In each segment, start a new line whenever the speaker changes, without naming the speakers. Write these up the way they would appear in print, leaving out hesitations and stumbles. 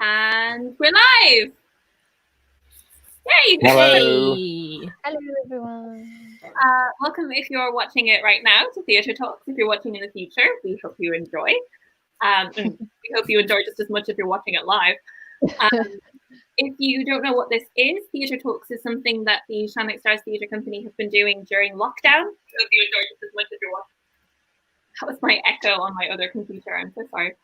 And we're live! Yay!
Hello!
Hey.
Hello, everyone.
Welcome if you're watching it right now to Theatre Talks. If you're watching in the future, we hope you enjoy. And we hope you enjoy just as much if you're watching it live. If you don't know what this is, Theatre Talks is something that the Shining Stars Theatre Company have been doing during lockdown. So if you enjoy just as much if you're watching. That was my echo on my other computer, I'm so sorry.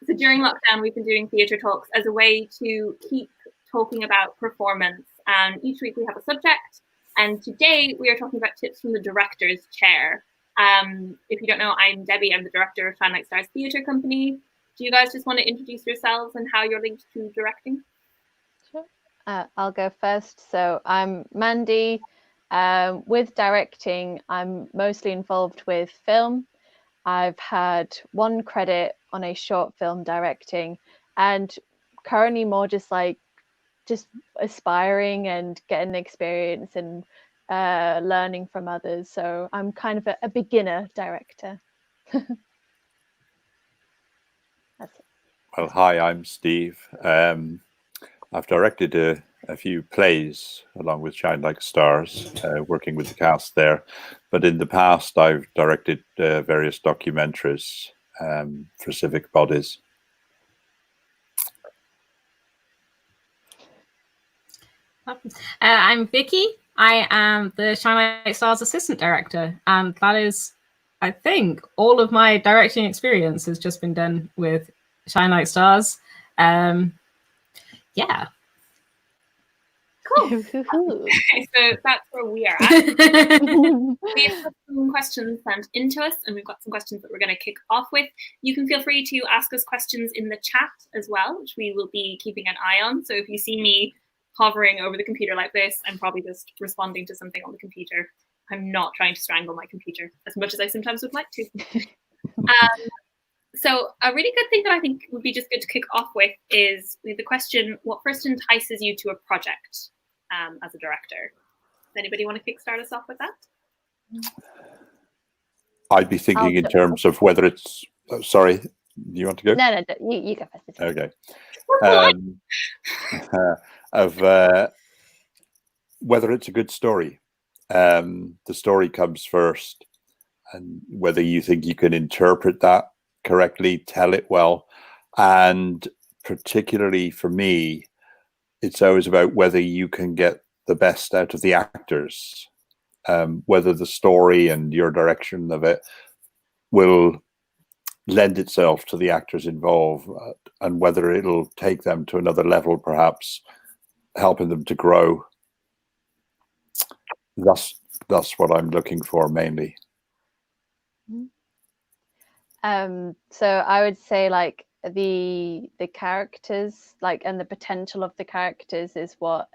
So during lockdown, we've been doing Theatre Talks as a way to keep talking about performance. And each week we have a subject. And today we are talking about tips from the director's chair. If you don't know, I'm Debbie. I'm the director of Shining Stars Theatre Company. Do you guys just want to introduce yourselves and how you're linked to directing?
Sure. I'll go first. So I'm Mandy. With directing, I'm mostly involved with film. I've had one credit on a short film directing, and currently more just aspiring and getting experience and learning from others. So I'm kind of a beginner director. That's it.
Well, hi, I'm Steve. I've directed a few plays along with Shine Like Stars, working with the cast there. But in the past, I've directed various documentaries for civic bodies.
I'm Vicky. I am the Shine Like Stars assistant director, and that is, I think, all of my directing experience has just been done with Shine Like Stars. Yeah.
Cool. Okay, so that's where we are at. We've got some questions sent into us, and we've got some questions that we're going to kick off with. You can feel free to ask us questions in the chat as well, which we will be keeping an eye on. So if you see me hovering over the computer like this, I'm probably just responding to something on the computer. I'm not trying to strangle my computer as much as I sometimes would like to. So a really good thing that I think would be just good to kick off with is the question, what first entices you to a project as a director? Does anybody want to kickstart us off with that?
I'd be thinking in terms of whether it's... sorry, you want to go?
No, you go first.
Okay. Of whether it's a good story. The story comes first, and whether you think you can interpret that correctly, tell it well. And particularly for me, it's always about whether you can get the best out of the actors, whether the story and your direction of it will lend itself to the actors involved, and whether it'll take them to another level, perhaps helping them to grow. That's what I'm looking for mainly.
So I would say like the characters, like, and the potential of the characters is what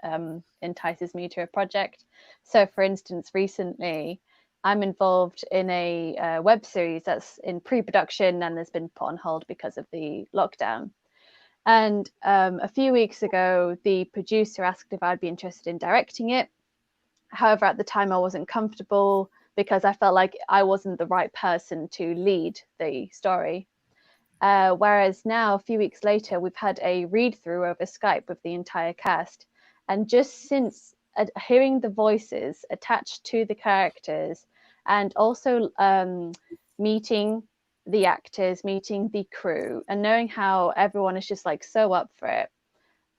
entices me to a project. So for instance, recently I'm involved in a web series that's in pre-production and has been put on hold because of the lockdown. And a few weeks ago, the producer asked if I'd be interested in directing it. However, at the time I wasn't comfortable because I felt like I wasn't the right person to lead the story. Whereas now, a few weeks later, we've had a read-through over Skype with the entire cast. And just since hearing the voices attached to the characters, and also meeting the actors, meeting the crew, and knowing how everyone is just like so up for it,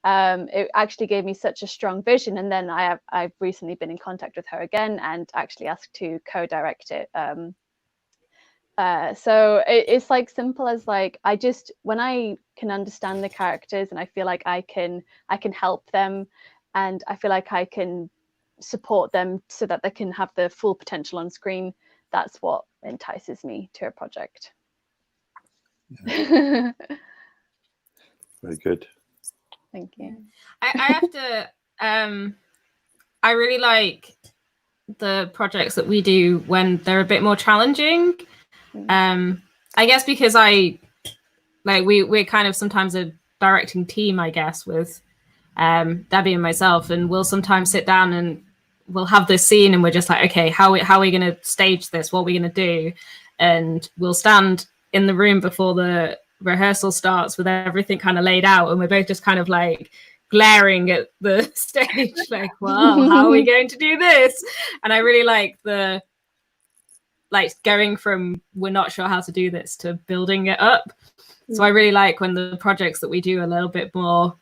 it actually gave me such a strong vision. And then I've recently been in contact with her again and actually asked to co-direct it. So it's like simple as like, when I can understand the characters and I feel like I can help them, and I feel like I can support them so that they can have the full potential on screen, that's what entices me to a project.
Yeah. Very good.
Thank you.
I have to, I really like the projects that we do when they're a bit more challenging. I guess because we're kind of sometimes a directing team, I guess, with Debbie and myself, and we'll sometimes sit down and we'll have this scene and we're just like, okay, how are we going to stage this? What are we going to do? And we'll stand in the room before the rehearsal starts with everything kind of laid out, and we're both just kind of like glaring at the stage like, well, how are we going to do this? And I really like the going from we're not sure how to do this to building it up. So I really like when the projects that we do a little bit more,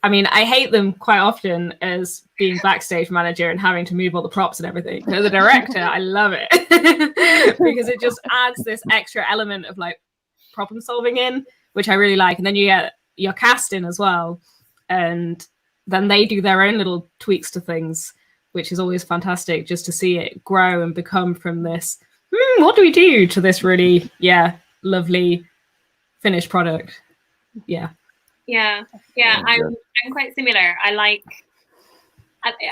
I mean, I hate them quite often as being backstage manager and having to move all the props and everything. As a director, I love it because it just adds this extra element of like problem solving in, which I really like. And then you get your cast in as well, and then they do their own little tweaks to things, which is always fantastic just to see it grow and become from this, what do we do, to this really, lovely finished product. Yeah.
I'm quite similar. I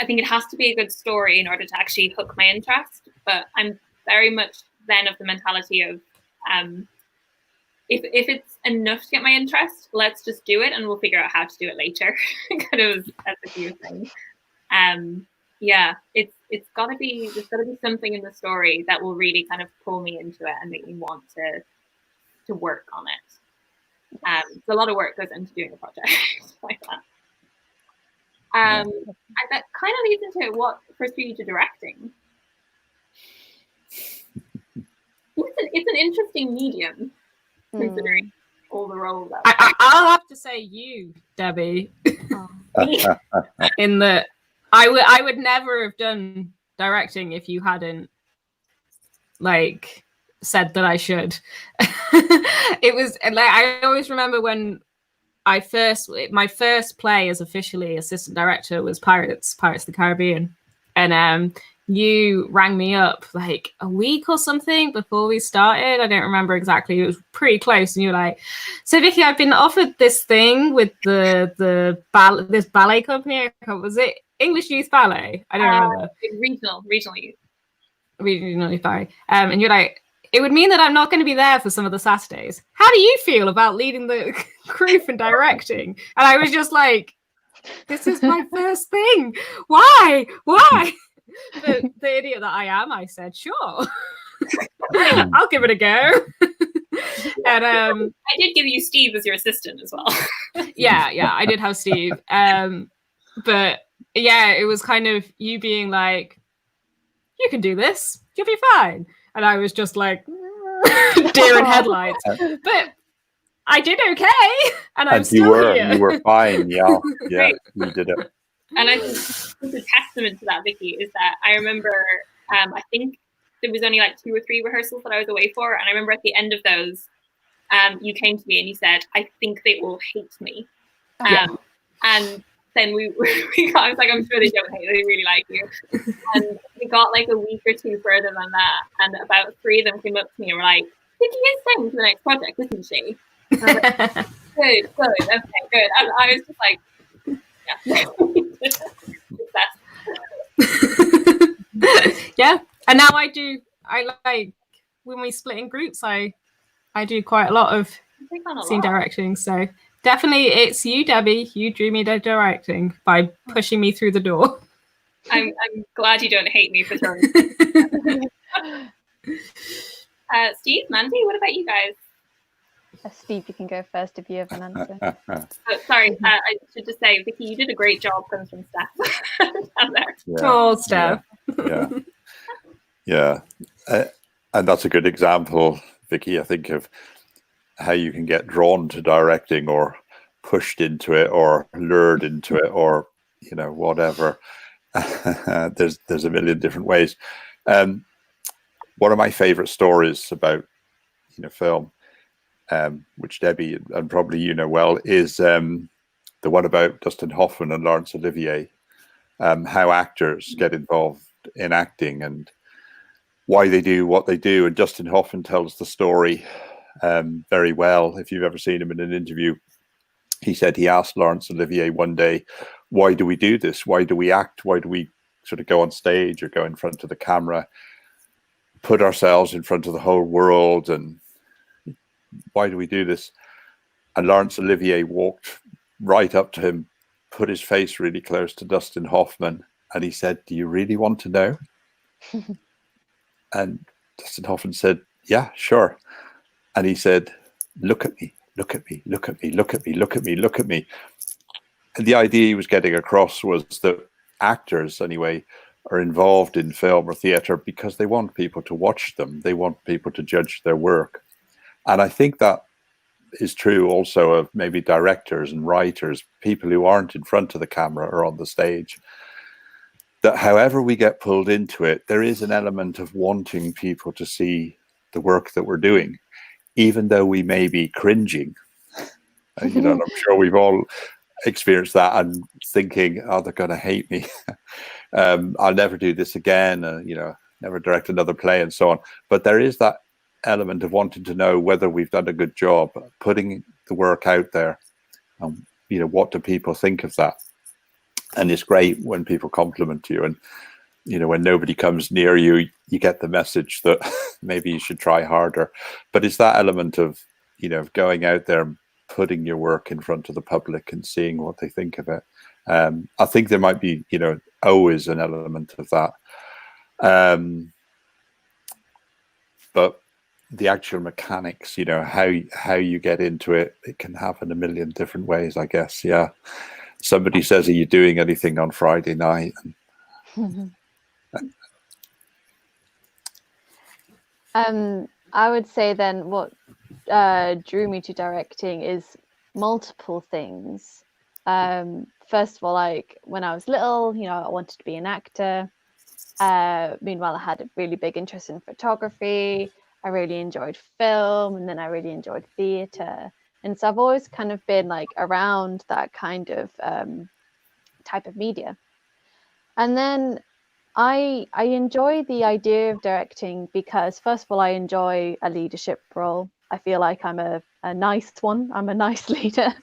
think it has to be a good story in order to actually hook my interest, but I'm very much then of the mentality of if it's enough to get my interest, let's just do it and we'll figure out how to do it later. Kind of as a few things. It's gotta be, there's gotta be something in the story that will really kind of pull me into it and make me want to work on it. So a lot of work goes into doing a project like that. And that kind of leads into what first drew you to directing. It's an interesting medium, considering all the roles out there.
I'll have to say you, Debbie, in that I would never have done directing if you hadn't like said that I should. It was like, I always remember when my first play as officially assistant director was Pirates of the Caribbean, and you rang me up like a week or something before we started. I don't remember exactly. It was pretty close, and you were like, "So Vicky, I've been offered this thing with this ballet company. Was it English Youth Ballet? I don't remember.
Regional youth.
Regional Youth Ballet. And you're like, it would mean that I'm not going to be there for some of the Saturdays. How do you feel about leading the group and directing?" And I was just like, this is my first thing. Why? But the idiot that I am, I said, sure. I'll give it a go. And
I did give you Steve as your assistant as well.
yeah, I did have Steve. But yeah, it was kind of you being like, you can do this. You'll be fine. And I was just like, deer in headlights. But I did okay, and I'm still here.
You were fine, yeah, you did it.
And I think the testament to that, Vicky, is that I remember, I think there was only like 2 or 3 rehearsals that I was away for, and I remember at the end of those, you came to me and you said, "I think they all hate me," and then we got, I was like, "I'm sure they don't hate you, they really like you." And we got like a week or 2 further than that, and about 3 of them came up to me and were like, "Vicky is staying for the next project, isn't she?" And I was like, good, okay, good. And I was just like,
yeah. And now I like when we split in groups, I do quite a lot of scene directing. So definitely it's you, Debbie. You drew me to directing by pushing me through the door.
I'm glad you don't hate me for throwing. Steve, Mandy, what about you guys?
Steve, you can go first if you have an answer.
Sorry, I should just say, Vicky, you did a great job. Comes from Steph down there.
Oh, Steph.
Yeah. And that's a good example, Vicky, I think, of how you can get drawn to directing or pushed into it or lured into it or, whatever. There's a million different ways. One of my favorite stories about, film, which Debbie and probably well, is the one about Dustin Hoffman and Laurence Olivier, how actors get involved in acting and why they do what they do. And Dustin Hoffman tells the story very well. If you've ever seen him in an interview, he said he asked Laurence Olivier one day, "Why do we do this? Why do we act? Why do we sort of go on stage or go in front of the camera, put ourselves in front of the whole world, and why do we do this?" And Laurence Olivier walked right up to him, put his face really close to Dustin Hoffman, and he said, "Do you really want to know?" And Dustin Hoffman said, "Yeah, sure." And he said, look at me, look at me, look at me, look at me, look at me, look at me. And the idea he was getting across was that actors, anyway, are involved in film or theatre because they want people to watch them. They want people to judge their work. And I think that is true also of maybe directors and writers, people who aren't in front of the camera or on the stage. That however we get pulled into it, there is an element of wanting people to see the work that we're doing, even though we may be cringing. You know, and I'm sure we've all experienced that and thinking, oh, they're going to hate me. I'll never do this again. You know, never direct another play and so on. But there is that element of wanting to know whether we've done a good job putting the work out there. You know, what do people think of that? And it's great when people compliment you, and you know, when nobody comes near you, you get the message that maybe you should try harder. But it's that element of, you know, going out there and putting your work in front of the public and seeing what they think of it. I think there might be, you know, always an element of that. But the actual mechanics, you know, how you get into it, it can happen a million different ways, I guess. Yeah. Somebody says, are you doing anything on Friday night?
I would say then what drew me to directing is multiple things. First of all, like when I was little, you know, I wanted to be an actor. Meanwhile, I had a really big interest in photography. I really enjoyed film, and then I really enjoyed theatre. And so I've always kind of been like around that kind of type of media. And then I enjoy the idea of directing because, first of all, I enjoy a leadership role. I feel like I'm a nice one. I'm a nice leader,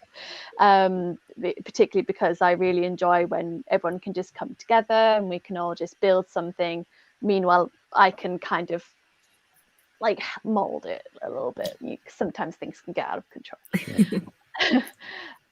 particularly because I really enjoy when everyone can just come together and we can all just build something. Meanwhile, I can kind of like mold it a little bit. Sometimes things can get out of control.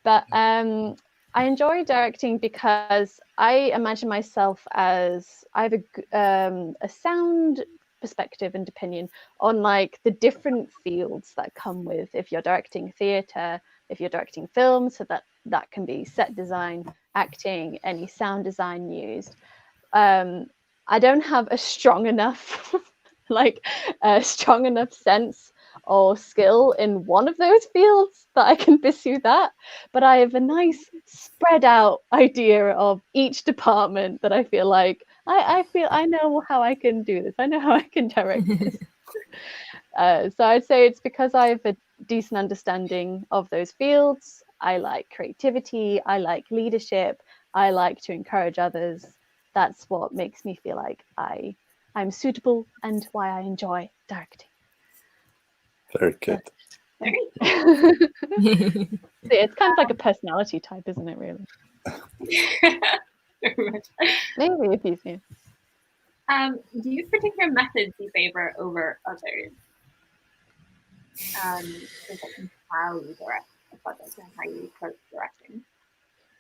But I enjoy directing because I imagine myself as I have a sound perspective and opinion on like the different fields that come with if you're directing theatre, if you're directing film, so that can be set design, acting, any sound design used. I don't have a strong enough strong enough sense or skill in one of those fields that I can pursue that, but I have a nice spread out idea of each department that I feel like I feel I know how I can do this. I know how I can direct this. So I'd say it's because I have a decent understanding of those fields. I like creativity. I like leadership. I like to encourage others. That's what makes me feel like I'm suitable and why I enjoy directing.
Very good.
It's kind of like a personality type, isn't it, really?
Very much.
Maybe if you see.
Do you have particular methods you favor over others? How you direct a project and how you approach directing?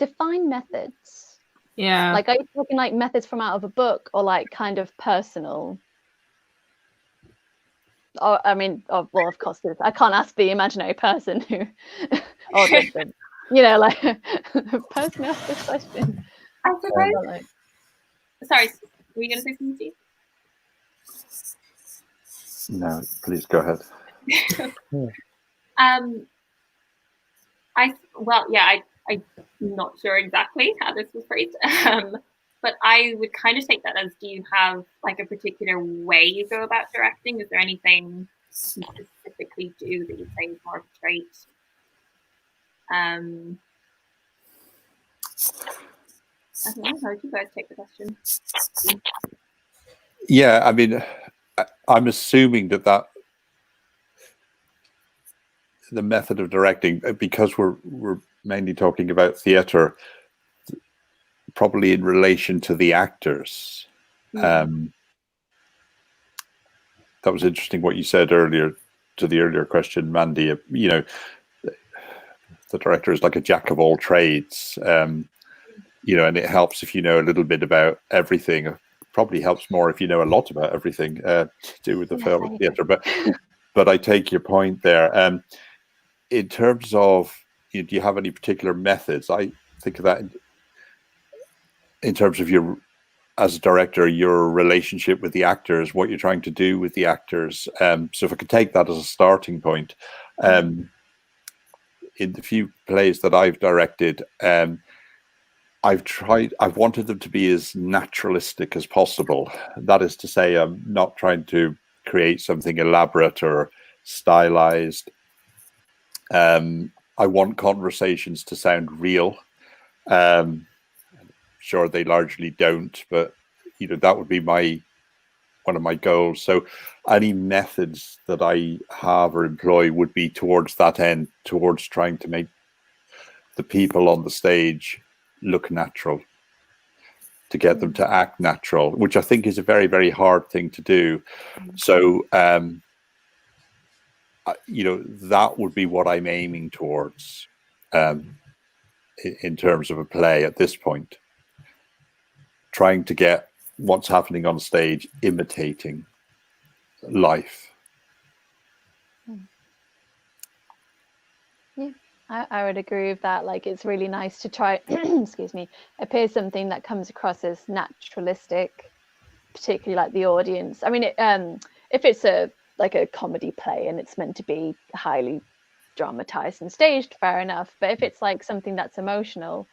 Define methods.
Yeah.
Like, are you talking like methods from out of a book or like kind of personal? Or, I mean, well, of course, I can't ask the imaginary person who, or you know, like, person asked this question.
I suppose. Sorry, were you going to say something, Steve?
No, please go ahead.
I'm not sure exactly how this was phrased, but I would kind of take that as, do you have like a particular way you go about directing? Is there anything you specifically do that you say is more straight? I don't know, how would you guys take the question?
Yeah, I mean, I'm assuming that the method of directing, because we're mainly talking about theatre, probably in relation to the actors. That was interesting what you said earlier to the earlier question, Mandy. You know, the director is like a jack of all trades. You know, and it helps if you know a little bit about everything. It probably helps more if you know a lot about everything to do with the film and theatre. But I take your point there. in terms of, do you have any particular methods? I think of that in terms of your, as a director, your relationship with the actors, what you're trying to do with the actors. So if I could take that as a starting point, in the few plays that I've directed, I've wanted them to be as naturalistic as possible. That is to say, I'm not trying to create something elaborate or stylized. I want conversations to sound real. Sure, they largely don't, but that would be one of my goals. So any methods that I have or employ would be towards that end, towards trying to make the people on the stage look natural, to get them to act natural, which I think is a very, very hard thing to do. So, that would be what I'm aiming towards in terms of a play at this point. Trying to get what's happening on stage imitating life.
Yeah, I would agree with that. Like, it's really nice to try, excuse me, appear something that comes across as naturalistic, particularly like the audience. I mean, if it's a comedy play and it's meant to be highly dramatized and staged, fair enough. But if it's like something that's emotional,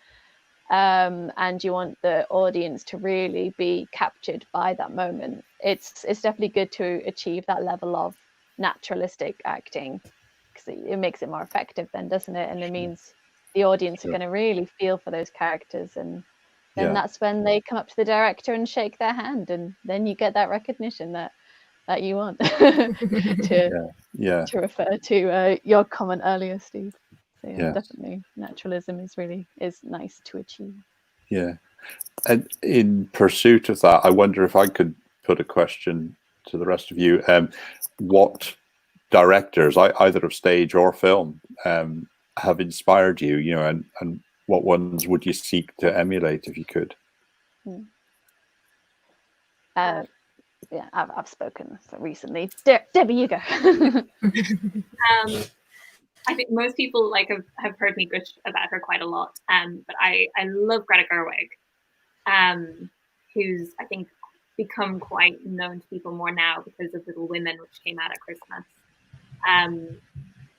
and you want the audience to really be captured by that moment, it's definitely good to achieve that level of naturalistic acting, because it makes it more effective then, doesn't it? And it means the audience are going to really feel for those characters, and then that's when they come up to the director and shake their hand, and then you get that recognition that you want to refer to your comment earlier, Steve. So definitely naturalism is nice to achieve.
Yeah. And in pursuit of that, I wonder if I could put a question to the rest of you. What directors, either of stage or film, have inspired you, and what ones would you seek to emulate if you could?
Yeah, I've spoken recently. Debbie, you go.
I think most people have heard me gush about her quite a lot, but I love Greta Gerwig, who's I think become quite known to people more now because of Little Women, which came out at Christmas.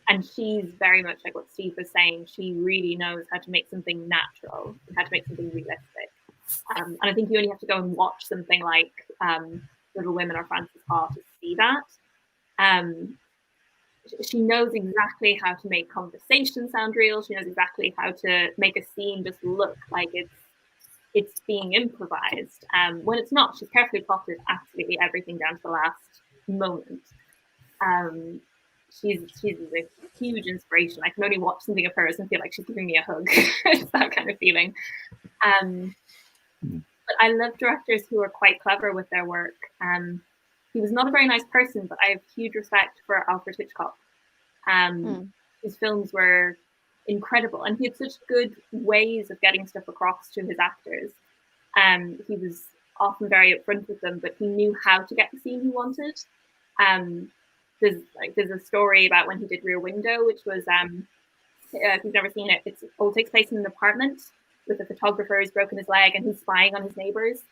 And she's very much like what Steve was saying. She really knows how to make something natural, how to make something realistic. And I think you only have to go and watch something like Little Women or Frances Ha to see that. She knows exactly how to make conversation sound real. She knows exactly how to make a scene just look like it's being improvised. When it's not, she's carefully plotted absolutely everything down to the last moment. She's a huge inspiration. I can only watch something of hers and feel like she's giving me a hug. It's that kind of feeling. But I love directors who are quite clever with their work. He was not a very nice person, but I have huge respect for Alfred Hitchcock. His films were incredible, and he had such good ways of getting stuff across to his actors. He was often very upfront with them, but he knew how to get the scene he wanted. There's a story about when he did Rear Window, which was if you've never seen it, it all takes place in an apartment with a photographer who's broken his leg and he's spying on his neighbors.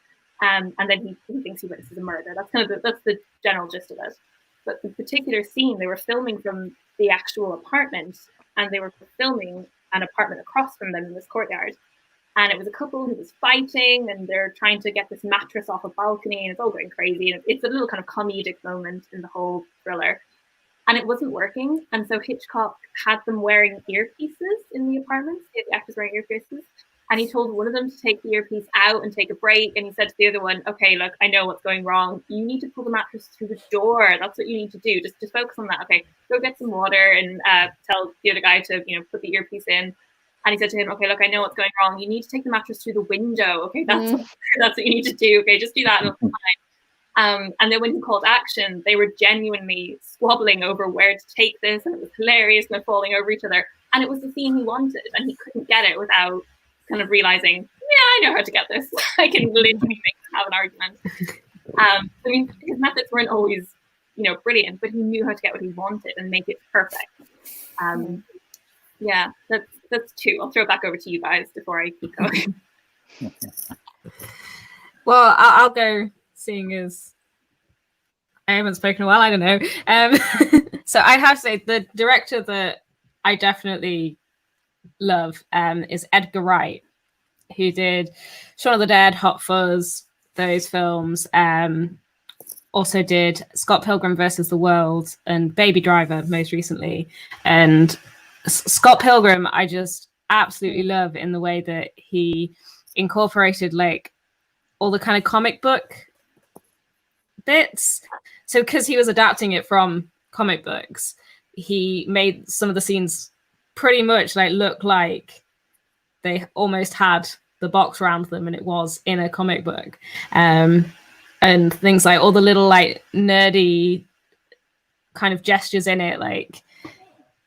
And then he thinks he witnesses a murder. That's the general gist of it. But the particular scene, they were filming from the actual apartment, and they were filming an apartment across from them in this courtyard. And it was a couple who was fighting, and they're trying to get this mattress off a balcony, and it's all going crazy. And it's a little kind of comedic moment in the whole thriller. And it wasn't working. And so Hitchcock had them wearing earpieces in the apartment. The actors wearing earpieces. And he told one of them to take the earpiece out and take a break. And he said to the other one, okay, look, I know what's going wrong. You need to pull the mattress through the door. That's what you need to do. Just focus on that. Okay, go get some water and tell the other guy to, put the earpiece in. And he said to him, okay, look, I know what's going wrong. You need to take the mattress through the window. Okay, that's what you need to do. Okay, just do that and it'll be fine. And then when he called action, they were genuinely squabbling over where to take this. And it was hilarious, and they're falling over each other. And it was the scene he wanted. And he couldn't get it without kind of realizing, I know how to get this. I can literally make them have an argument. I mean, his methods weren't always, brilliant, but he knew how to get what he wanted and make it perfect. Yeah, that's two. I'll throw it back over to you guys before I keep going.
Well, I'll go, seeing as I haven't spoken in a while. I don't know. So I have to say the director that I definitely love is Edgar Wright, who did Shaun of the Dead, Hot Fuzz, those films. Also did Scott Pilgrim versus the World and Baby Driver most recently. And Scott Pilgrim, I just absolutely love in the way that he incorporated like all the kind of comic book bits. So because he was adapting it from comic books, he made some of the scenes pretty much like look like they almost had the box around them and it was in a comic book. And things like all the little like nerdy kind of gestures in it, like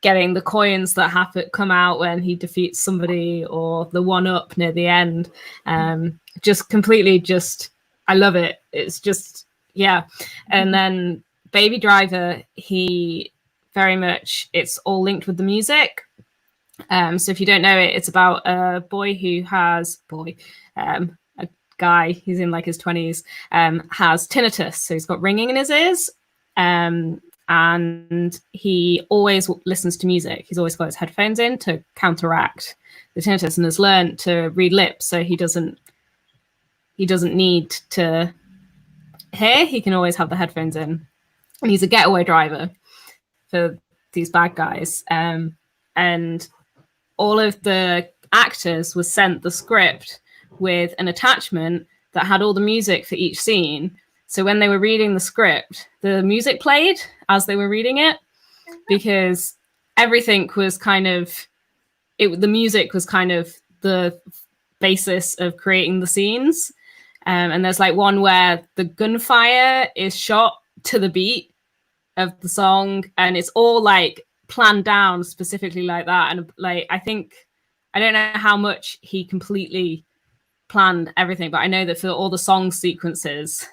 getting the coins that come out when he defeats somebody, or the one up near the end. Just completely I love it. It's just, yeah. And then Baby Driver, he very much, it's all linked with the music. So if you don't know it, it's about a boy who has a guy, he's in like his 20s, has tinnitus, so he's got ringing in his ears, and he always listens to music. He's always got his headphones in to counteract the tinnitus, and has learned to read lips, so he doesn't need to hear. He can always have the headphones in, and he's a getaway driver for these bad guys. And all of the actors was sent the script with an attachment that had all the music for each scene. So when they were reading the script, the music played as they were reading it, because everything was kind of, the music was kind of the basis of creating the scenes. And there's like one where the gunfire is shot to the beat of the song, and it's all like planned down specifically like that. And like, I don't know how much he completely planned everything, but I know that for all the song sequences,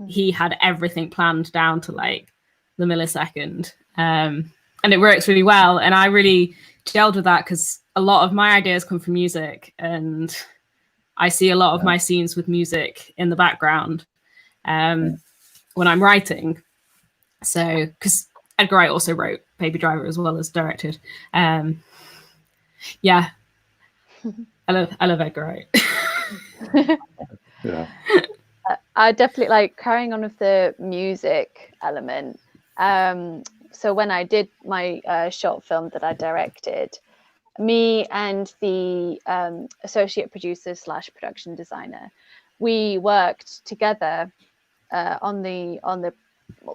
he had everything planned down to like the millisecond. And it works really well. And I really gelled with that because a lot of my ideas come from music, and I see a lot of my scenes with music in the background when I'm writing. So, because Edgar Wright also wrote Baby Driver as well as directed. Yeah, I love Edgar Wright.
Yeah.
I definitely like carrying on with the music element. So when I did my short film that I directed, me and the associate producer / production designer, we worked together on the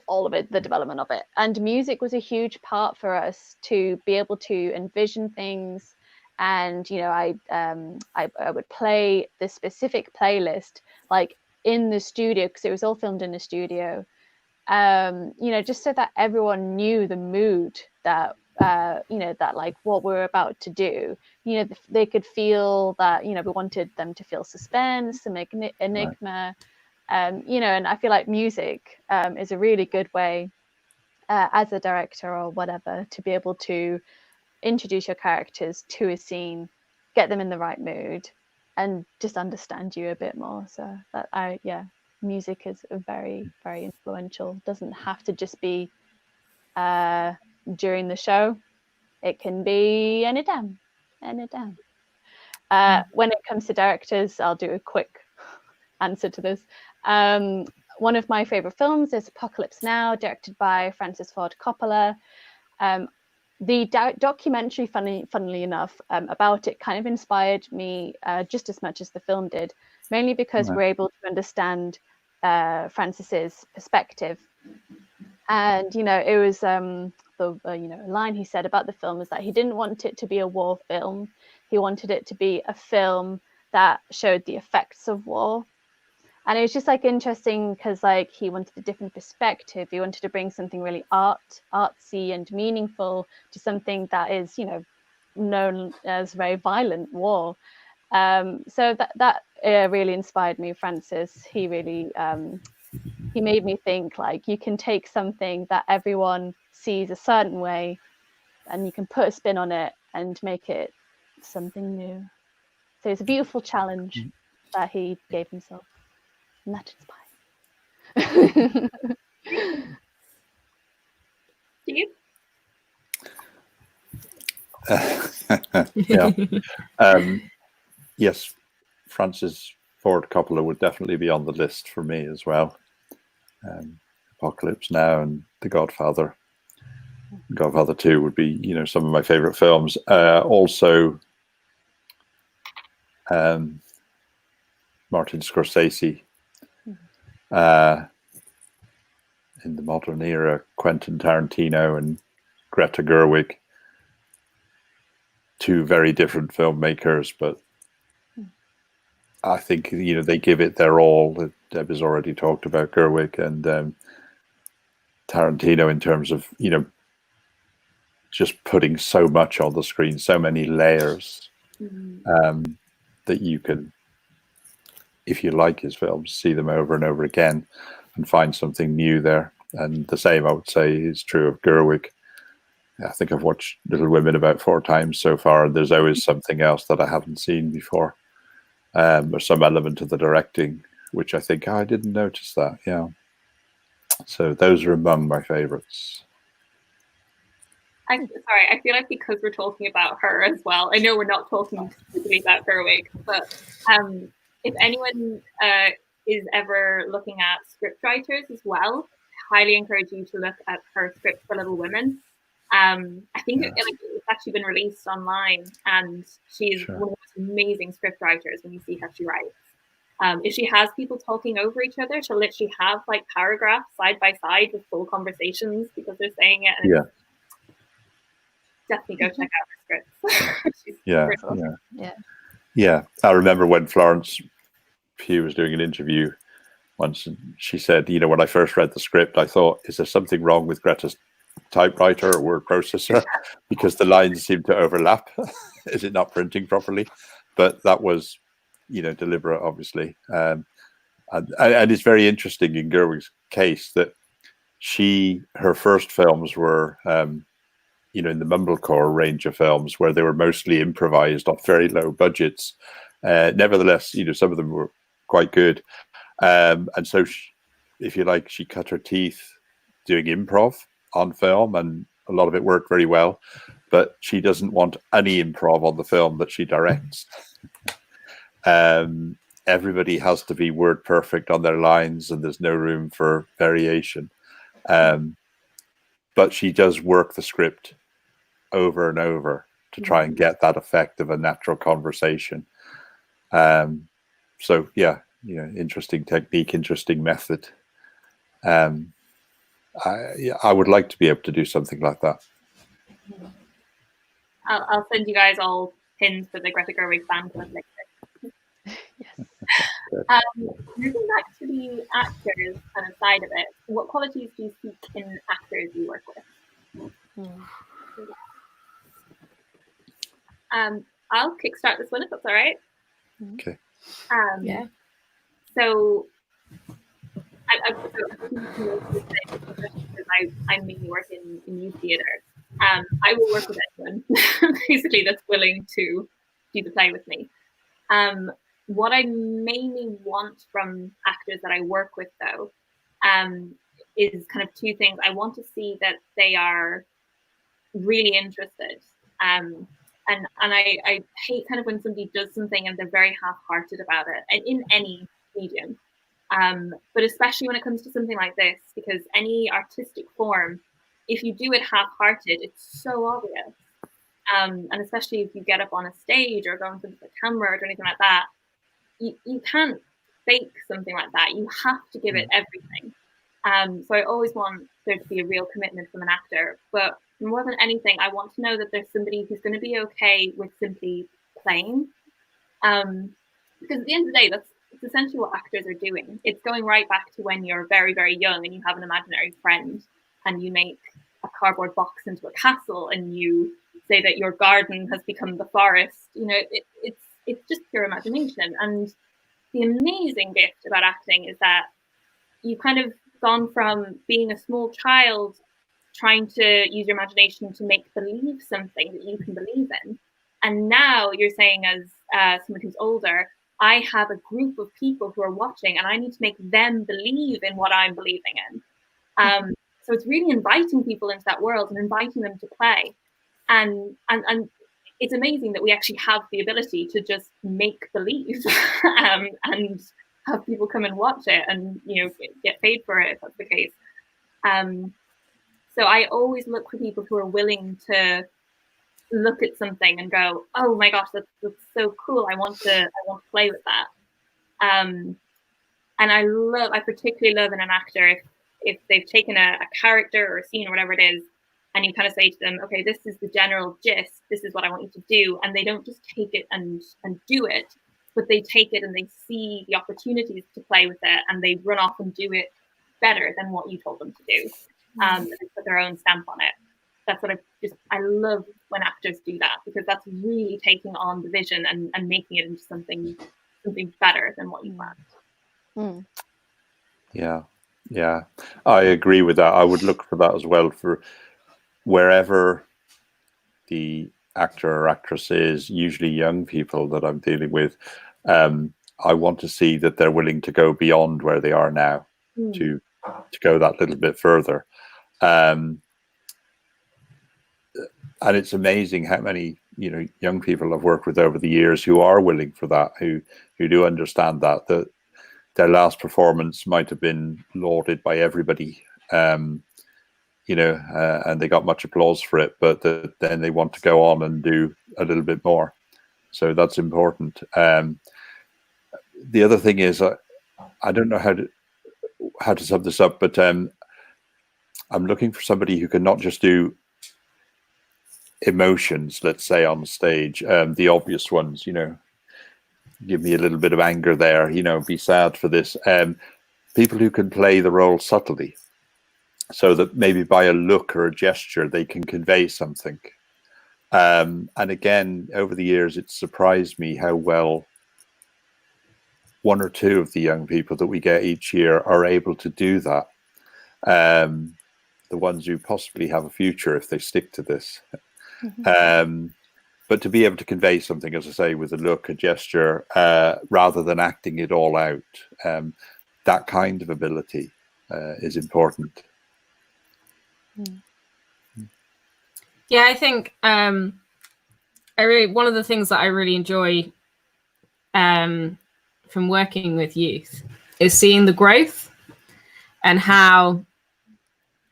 all of it, the development of it. And music was a huge part for us to be able to envision things. And, you know, I would play the specific playlist like in the studio, because it was all filmed in a studio, you know, just so that everyone knew the mood that, you know, that like what we're about to do, you know, they could feel that, you know, we wanted them to feel suspense, some enigma. You know, and I feel like music is a really good way as a director or whatever to be able to introduce your characters to a scene, get them in the right mood, and just understand you a bit more. So that music is very, very influential. Doesn't have to just be during the show. It can be anytime. When it comes to directors, I'll do a quick answer to this. One of my favorite films is Apocalypse Now, directed by Francis Ford Coppola. The documentary, funnily enough, about it kind of inspired me just as much as the film did, mainly because we're able to understand Francis's perspective. And, you know, it was a line he said about the film is that he didn't want it to be a war film. He wanted it to be a film that showed the effects of war. And it was just like interesting because like he wanted a different perspective. He wanted to bring something really artsy and meaningful to something that is, you know, known as very violent war. So that really inspired me, Francis. He really he made me think like you can take something that everyone sees a certain way and you can put a spin on it and make it something new. So it's a beautiful challenge that he gave himself, and that is fine.
Steve?
Yeah. Yes, Francis Ford Coppola would definitely be on the list for me as well. Apocalypse Now and The Godfather. Godfather 2 would be, some of my favorite films. Also, Martin Scorsese. In the modern era, Quentin Tarantino and Greta Gerwig. Two very different filmmakers, but I think, they give it their all. Deb has already talked about Gerwig and Tarantino in terms of, just putting so much on the screen, so many layers that you can, if you like his films, see them over and over again and find something new there. And the same, I would say, is true of Gerwig. I think I've watched Little Women about 4 times so far, and there's always something else that I haven't seen before. Or some element of the directing, which I think, I didn't notice that. Yeah. So those are among my favorites.
Sorry, I feel like because we're talking about her as well, I know we're not talking specifically about Gerwig, but if anyone is ever looking at scriptwriters as well, I highly encourage you to look at her script for Little Women. I think it's actually been released online, and she's one of the most amazing scriptwriters when you see how she writes. If she has people talking over each other, she'll literally have like paragraphs side by side with full conversations because they're saying it. And definitely go check out her scripts.
Yeah. I remember when Florence Pugh was doing an interview once, and she said, when I first read the script, I thought, is there something wrong with Greta's typewriter or word processor? Because the lines seem to overlap. Is it not printing properly? But that was, deliberate, obviously. And it's very interesting in Gerwig's case that her first films were, in the mumblecore range of films where they were mostly improvised on very low budgets. Nevertheless, some of them were quite good. And so, if you like, she cut her teeth doing improv on film, and a lot of it worked very well. But she doesn't want any improv on the film that she directs. Everybody has to be word perfect on their lines, and there's no room for variation. But she does work the script over and over to try and get that effect of a natural conversation. So yeah, interesting technique, interesting method. I would like to be able to do something like that.
I'll send you guys all pins for the Greta Gerwig fan club later.
Yes.
Moving back to the actors kind of side of it, what qualities do you seek in actors you work with? I'll kickstart this one if that's all right.
Okay.
So I mainly work in youth theatre. I will work with anyone basically that's willing to do the play with me. What I mainly want from actors that I work with, though, is kind of 2 things. I want to see that they are really interested. And I hate kind of when somebody does something and they're very half-hearted about it, and in any medium. But especially when it comes to something like this, because any artistic form, if you do it half-hearted, it's so obvious. And especially if you get up on a stage or go in front of the camera or anything like that, you can't fake something like that. You have to give it everything. So I always want there to be a real commitment from an actor. But more than anything, I want to know that there's somebody who's going to be okay with simply playing. Because at the end of the day, that's essentially what actors are doing. It's going right back to when you're very, very young and you have an imaginary friend and you make a cardboard box into a castle and you say that your garden has become the forest. It's just pure imagination. And the amazing gift about acting is that you've kind of gone from being a small child trying to use your imagination to make believe something that you can believe in. And now you're saying, as someone who's older, I have a group of people who are watching, and I need to make them believe in what I'm believing in. So it's really inviting people into that world and inviting them to play. And it's amazing that we actually have the ability to just make believe and have people come and watch it and, you know, get paid for it if that's the case. So I always look for people who are willing to look at something and go, oh my gosh, that's so cool. I want to play with that. And I particularly love in an actor if they've taken a character or a scene or whatever it is, and you kind of say to them, okay, this is the general gist, this is what I want you to do. And they don't just take it and do it, but they take it and they see the opportunities to play with it, and they run off and do it better than what you told them to do. And put their own stamp on it. That's what I love when actors do that, because that's really taking on the vision and making it into something better than what you planned.
Yeah, I agree with that. I would look for that as well, for wherever the actor or actress is, usually young people that I'm dealing with. I want to see that they're willing to go beyond where they are now, to go that little bit further. And it's amazing how many, you know, young people I've worked with over the years who are willing for that, who do understand that their last performance might have been lauded by everybody, you know, and they got much applause for it, but then they want to go on and do a little bit more. So that's important. The other thing is, I don't know how to sum this up, but I'm looking for somebody who can not just do emotions, let's say, on stage, the obvious ones, you know, give me a little bit of anger there, you know, be sad for this. People who can play the role subtly, so that maybe by a look or a gesture they can convey something. And again, over the years, it's surprised me how well one or two of the young people that we get each year are able to do that. The ones who possibly have a future if they stick to this. But to be able to convey something, as I say, with a look, a gesture, rather than acting it all out, that kind of ability is important.
Yeah, I think one of the things that I really enjoy from working with youth is seeing the growth, and how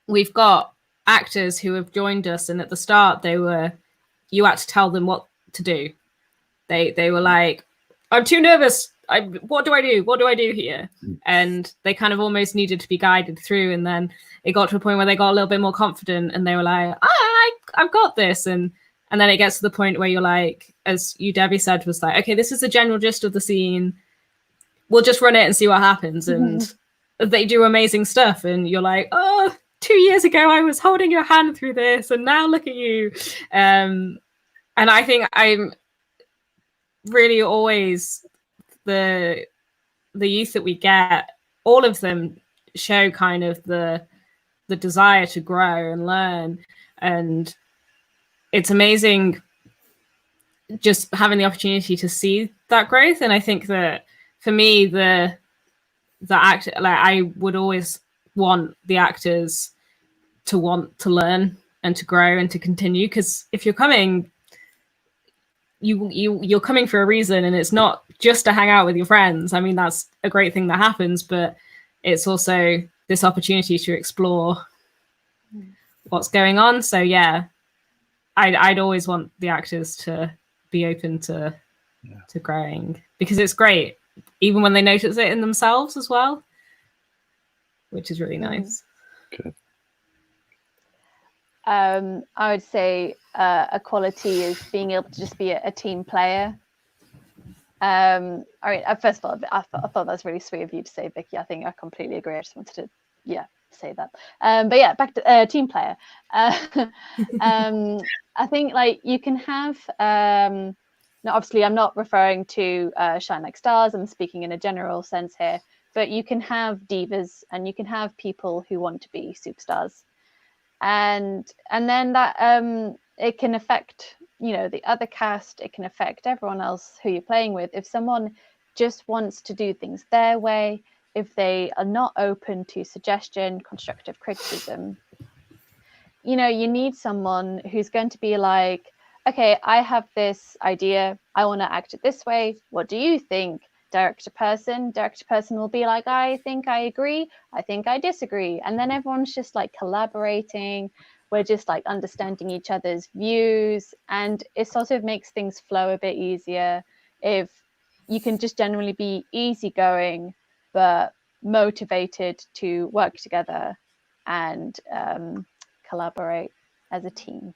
we've got actors who have joined us, and at the start you had to tell them what to do. They were like, I'm too nervous. What do I do? What do I do here? And they kind of almost needed to be guided through. And then it got to a point where they got a little bit more confident, and they were like, I've got this. And then it gets to the point where you're like, as you, Debbie, said, was like, okay, this is the general gist of the scene. We'll just run it and see what happens. And they do amazing stuff. And you're like, oh, 2 years ago, I was holding your hand through this, and now look at you. And I think I'm really always the youth that we get, all of them show kind of the desire to grow and learn. And it's amazing just having the opportunity to see that growth. And I think that for me, the actor, like, I would always want the actors to want to learn and to grow and to continue, because if you're coming, you're coming for a reason, and it's not just to hang out with your friends. I mean, that's a great thing that happens, but it's also this opportunity to explore what's going on. So yeah, I'd always want the actors to be open to growing, because it's great, even when they notice it in themselves as well, which is really nice.
Good.
I would say a quality is being able to just be a team player. I mean, first of all, I thought that was really sweet of you to say, Vicky. I think I completely agree. I just wanted to, say that. But yeah, back to team player. I think, like, you can have. Now, obviously, I'm not referring to Shine Like Stars. I'm speaking in a general sense here. But you can have divas, and you can have people who want to be superstars. and then that it can affect, you know, the other cast, it can affect everyone else who you're playing with. If someone just wants to do things their way, if they are not open to suggestion, constructive criticism, you know, you need someone who's going to be like, okay, I have this idea, I want to act it this way, what do you think? Director person will be like, I think I agree, I think I disagree, and then everyone's just like collaborating, we're just like understanding each other's views, and it sort of makes things flow a bit easier if you can just generally be easygoing but motivated to work together and collaborate as a team.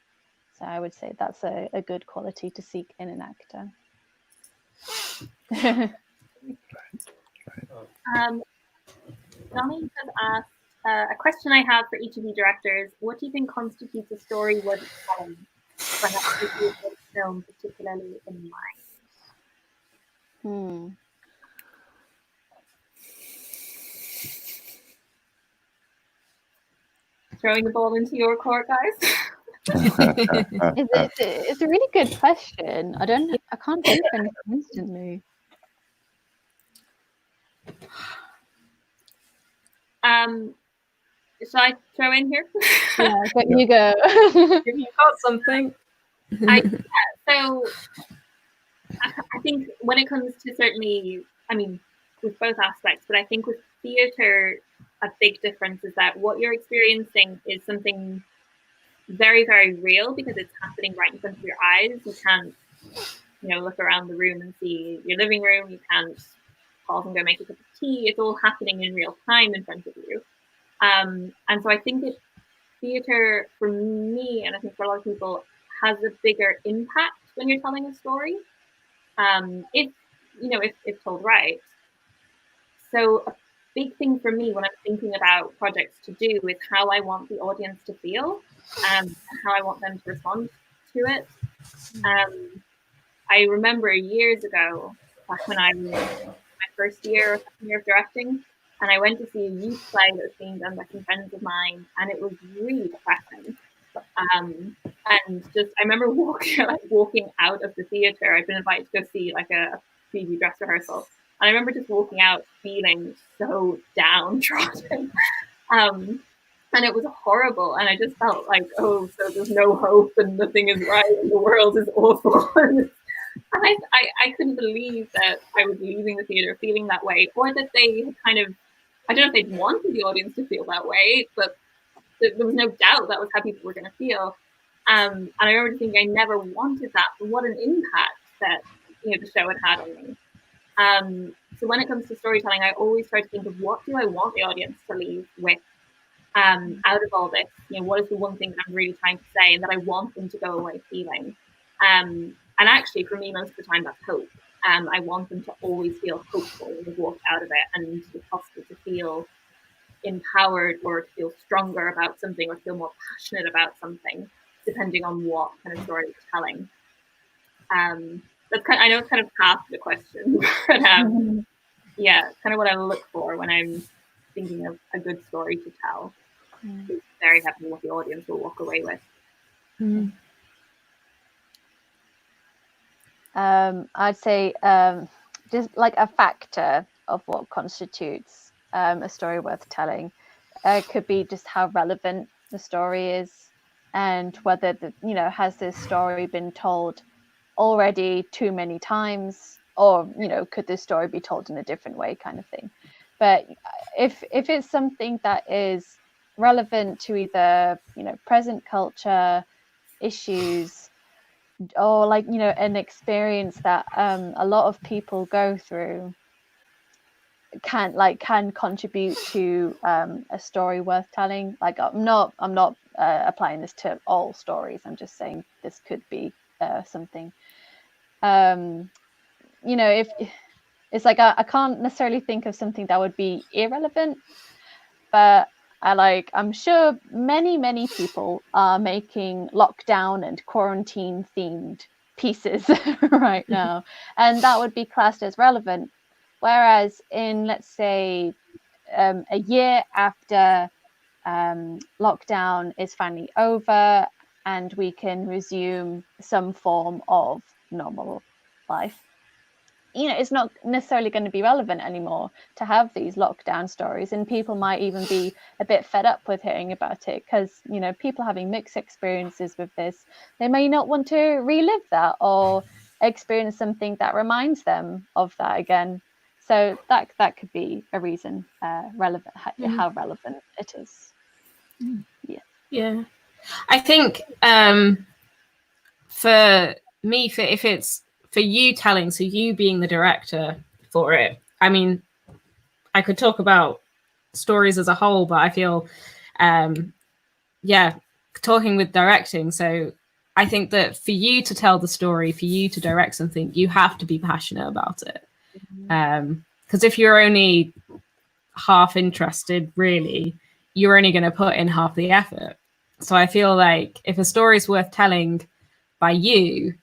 So I would say that's a good quality to seek in an actor.
Johnny has asked a question I have for each of you directors. What do you think constitutes a story worth telling, perhaps with your film particularly in mind? Throwing the ball into your court, guys.
It's a really good question. I can't think of anything instantly.
Shall I throw in here?
Yeah, but you go.
You got something.
So I think when it comes to certainly, I mean, with both aspects, but I think with theatre, a big difference is that what you're experiencing is something very, very real because it's happening right in front of your eyes. You can't, you know, look around the room and see your living room. You can't pause and go make a cup of tea. It's all happening in real time in front of you. And so I think theatre, for me, and I think for a lot of people, has a bigger impact when you're telling a story. If told right. So a big thing for me when I'm thinking about projects to do is how I want the audience to feel and how I want them to respond to it. I remember years ago, back when I was in my first year or second year of directing, and I went to see a youth play that was being done by some friends of mine, and it was really depressing. And just I remember walking out of the theatre. I'd been invited to go see like a preview dress rehearsal, and I remember just walking out feeling so downtrodden. And it was horrible, and I just felt like, oh, so there's no hope, and nothing is right, and the world is awful. And I couldn't believe that I was leaving the theatre feeling that way, or that they had kind of, I don't know if they'd wanted the audience to feel that way, but there was no doubt that was how people were going to feel. And I remember thinking I never wanted that, but what an impact that, you know, the show had on me. So when it comes to storytelling, I always try to think of what do I want the audience to leave with out of all this. You know, what is the one thing that I'm really trying to say and that I want them to go away feeling? And actually, for me, most of the time, that's hope. I want them to always feel hopeful when they've walked out of it, and if possible, to feel empowered or to feel stronger about something or feel more passionate about something, depending on what kind of story you're telling. That's I know it's kind of half the question, but yeah, kind of what I look for when I'm thinking of a good story to tell. It's very happy what the audience will walk away with.
I'd say just like a factor of what constitutes a story worth telling could be just how relevant the story is, and whether has this story been told already too many times, or could this story be told in a different way, kind of thing. But if it's something that is relevant to either present culture issues, or like an experience that a lot of people go through, can contribute to a story worth telling. Like I'm not applying this to all stories. I'm just saying this could be something. If it's like I can't necessarily think of something that would be irrelevant, but I'm sure many people are making lockdown and quarantine themed pieces right now, and that would be classed as relevant. Whereas in, let's say, a year after lockdown is finally over and we can resume some form of normal life, it's not necessarily going to be relevant anymore to have these lockdown stories, and people might even be a bit fed up with hearing about it because people having mixed experiences with this, they may not want to relive that or experience something that reminds them of that again. So that could be a reason, relevant, how relevant it is.
Yeah, I think for me, if it's for you telling, so you being the director for it, I mean, I could talk about stories as a whole, but I feel, talking with directing. So I think that for you to tell the story, for you to direct something, you have to be passionate about it. Because if you're only half interested, really, you're only going to put in half the effort. So I feel like if a story is worth telling by you,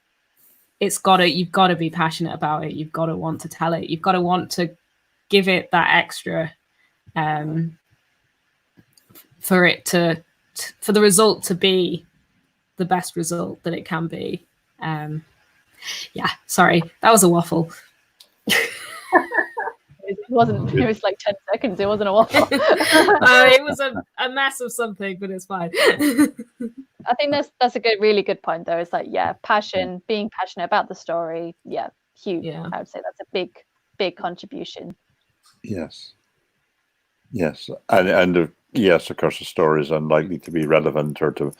you've got to be passionate about it. You've got to want to tell it. You've got to want to give it that extra, for it for the result to be the best result that it can be. Sorry, that was a waffle.
It wasn't. It was like 10 seconds. It wasn't a waffle.
It was a mess of something, but it's fine.
I think that's a really good point, though. It's like, passion, being passionate about the story. Yeah, huge. Yeah. I would say that's a big contribution.
Yes. And yes, of course, the story is unlikely to be relevant or to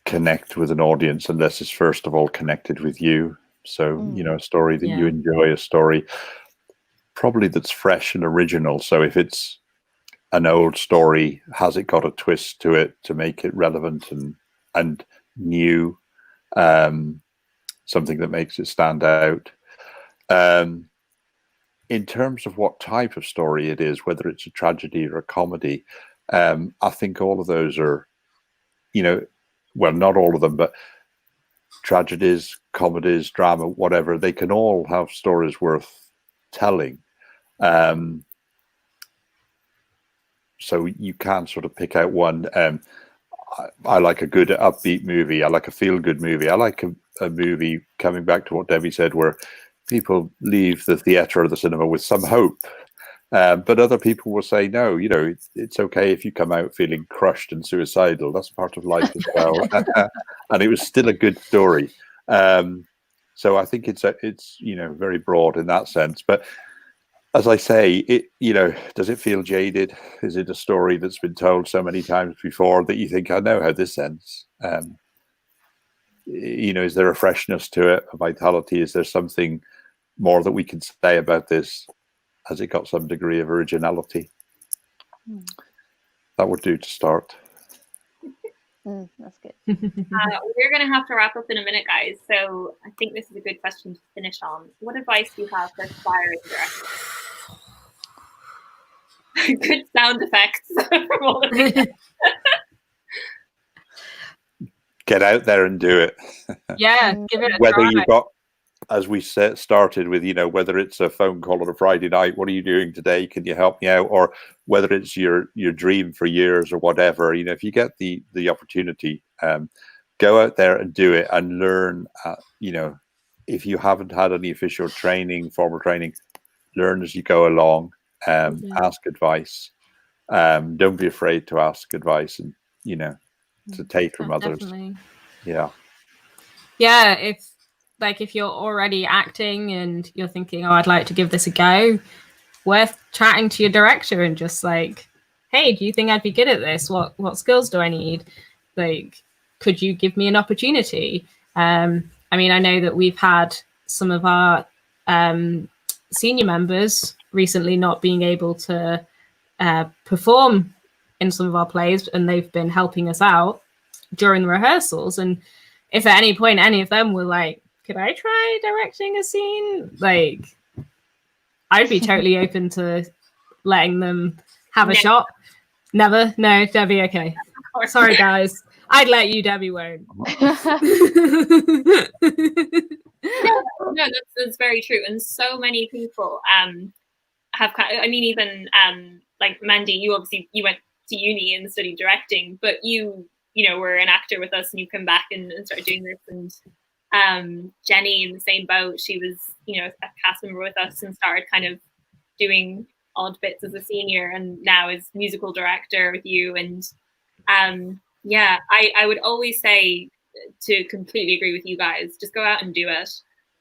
connect with an audience unless it's first of all connected with you. So, a story that you enjoy, a story probably that's fresh and original. So if it's an old story, has it got a twist to it to make it relevant and new, something that makes it stand out. In terms of what type of story it is, whether it's a tragedy or a comedy, I think all of those are, well, not all of them, but tragedies, comedies, drama, whatever, they can all have stories worth telling. So you can sort of pick out one. I like a good upbeat movie. I like a feel-good movie. I like a movie, coming back to what Debbie said, where people leave the theatre or the cinema with some hope. But other people will say, no, it's okay if you come out feeling crushed and suicidal. That's part of life as well. And it was still a good story. So I think it's very broad in that sense. But as I say, does it feel jaded? Is it a story that's been told so many times before that you think, I know how this ends? Is there a freshness to it, a vitality? Is there something more that we can say about this? Has it got some degree of originality? That would do to start.
That's good.
We're going to have to wrap up in a minute, guys. So I think this is a good question to finish on. What advice do you have for aspiring directors? Good sound effects from all of you.
Get out there and do it.
Yeah, give it a
whether
try.
you've got, as we started with, whether it's a phone call on a Friday night, what are you doing today? Can you help me out? Or whether it's your dream for years or whatever, if you get the opportunity, go out there and do it and learn. If you haven't had any official training, formal training, learn as you go along. Ask advice. Don't be afraid to ask advice and to take from others.
Definitely.
Yeah,
if you're already acting and you're thinking, I'd like to give this a go, worth chatting to your director and just like, hey, do you think I'd be good at this? What skills do I need? Like, could you give me an opportunity? I know that we've had some of our senior members recently not being able to perform in some of our plays, and they've been helping us out during the rehearsals. And if at any point any of them were like, could I try directing a scene? Like, I'd be totally open to letting them have a shot. Never? No, Debbie, okay. Sorry, guys. I'd let you, Debbie won't.
No, that's very true. And so many people have, even like Mandy, you went to uni and studied directing, but you know, were an actor with us and you come back and started doing this. And Jenny in the same boat, she was, you know, a cast member with us and started kind of doing odd bits as a senior, and now is musical director with you. And yeah, I would always say, to completely agree with you guys, just go out and do it,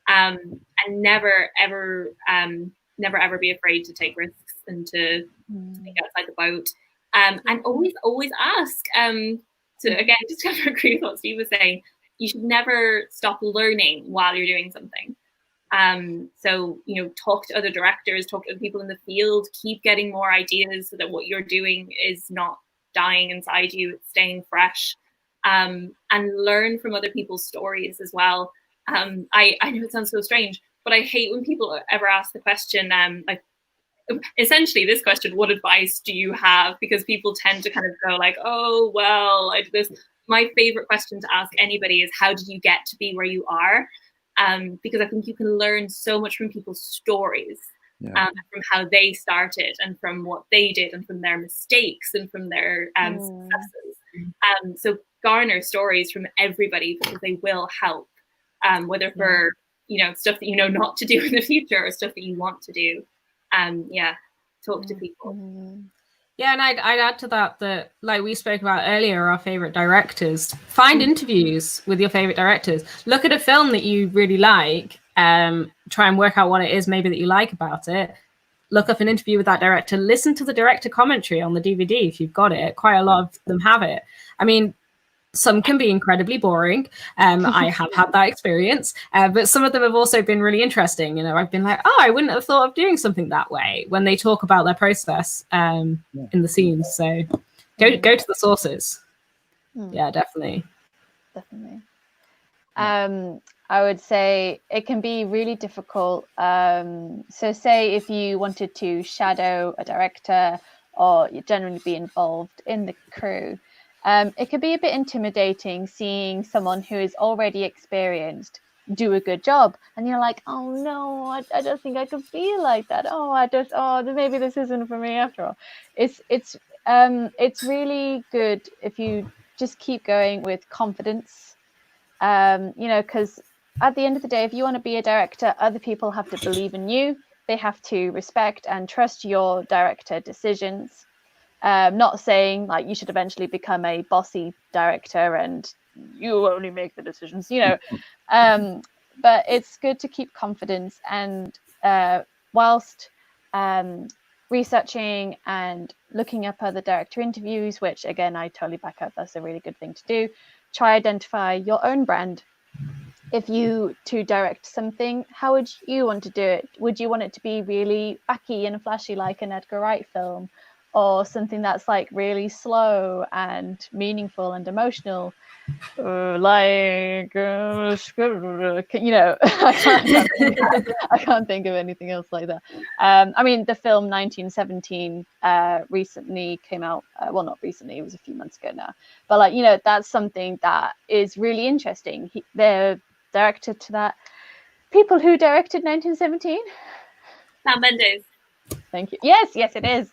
and never ever be afraid to take risks and to think outside the boat, and always ask. So again, just kind of agree with what Steve was saying, you should never stop learning while you're doing something. So, you know, talk to other directors, talk to other people in the field, keep getting more ideas so that what you're doing is not dying inside you, it's staying fresh, and learn from other people's stories as well. I know it sounds so strange, but I hate when people ever ask the question, like, essentially this question, what advice do you have? Because people tend to kind of go like, oh, well, I did this. My favorite question to ask anybody is, how did you get to be where you are? Because I think you can learn so much from people's stories, from how they started and from what they did and from their mistakes and from their successes. So garner stories from everybody, because they will help, whether for, you know, stuff that you know not to do in the future or stuff that you want to do. Talk to people.
Yeah, and I'd add to that, like we spoke about earlier, our favorite directors. Find interviews with your favorite directors. Look at a film that you really like. Try and work out what it is maybe that you like about it. Look up an interview with that director. Listen to the director commentary on the DVD if you've got it. Quite a lot of them have it. I mean, some can be incredibly boring. I have had that experience, but some of them have also been really interesting. You know, I've been like, oh, I wouldn't have thought of doing something that way, when they talk about their process in the scenes. So go to the sources. Yeah, definitely.
I would say it can be really difficult. So say if you wanted to shadow a director or you generally be involved in the crew, it could be a bit intimidating seeing someone who is already experienced do a good job, and you're like, oh no, I don't think I could be like that. Maybe this isn't for me after all. It's really good if you just keep going with confidence, you know, because at the end of the day, if you want to be a director, other people have to believe in you. They have to respect and trust your director decisions. Not saying like you should eventually become a bossy director and you only make the decisions, you know, but it's good to keep confidence, and whilst researching and looking up other director interviews, which again I totally back up, that's a really good thing to do. Try identify your own brand. If you to direct something, how would you want to do it? Would you want it to be really wacky and flashy like an Edgar Wright film, or something that's like really slow and meaningful and emotional, like you know, I can't think of anything else like that. I mean, the film 1917 recently came out. Well, not recently, it was a few months ago now, but like, you know, that's something that is really interesting. The director to that, people who directed 1917,
Sam Mendes.
Thank you. Yes, it is.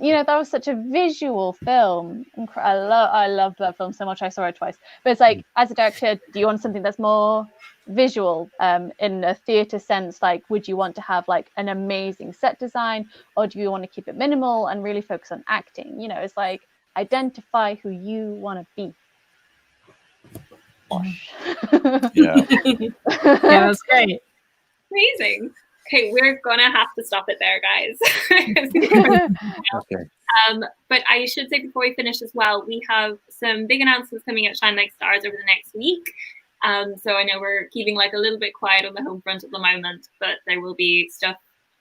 You know, that was such a visual film. I love that film so much. I saw it twice. But it's like, as a director, do you want something that's more visual, in a theatre sense? Like, would you want to have like an amazing set design, or do you want to keep it minimal and really focus on acting? You know, it's like, identify who you want to be.
Yeah, that's great.
Amazing. Okay, we're gonna have to stop it there, guys.
Okay.
But I should say before we finish as well, we have some big announcements coming at Shine Like Stars over the next week. So I know we're keeping like a little bit quiet on the home front at the moment, but there will be stuff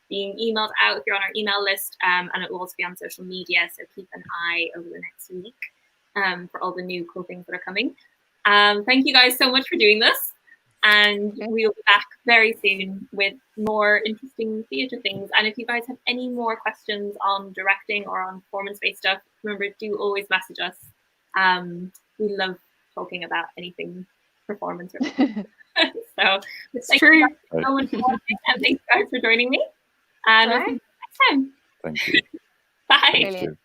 being emailed out if you're on our email list, and it will also be on social media. So keep an eye over the next week for all the new cool things that are coming. Thank you guys so much for doing this. And we'll be back very soon with more interesting theatre things. And if you guys have any more questions on directing or on performance-based stuff, remember, do always message us. We love talking about anything performance related. So thank you guys so much for watching, and thanks guys for joining me. And we'll see you next time.
Thank you.
Bye.
Brilliant.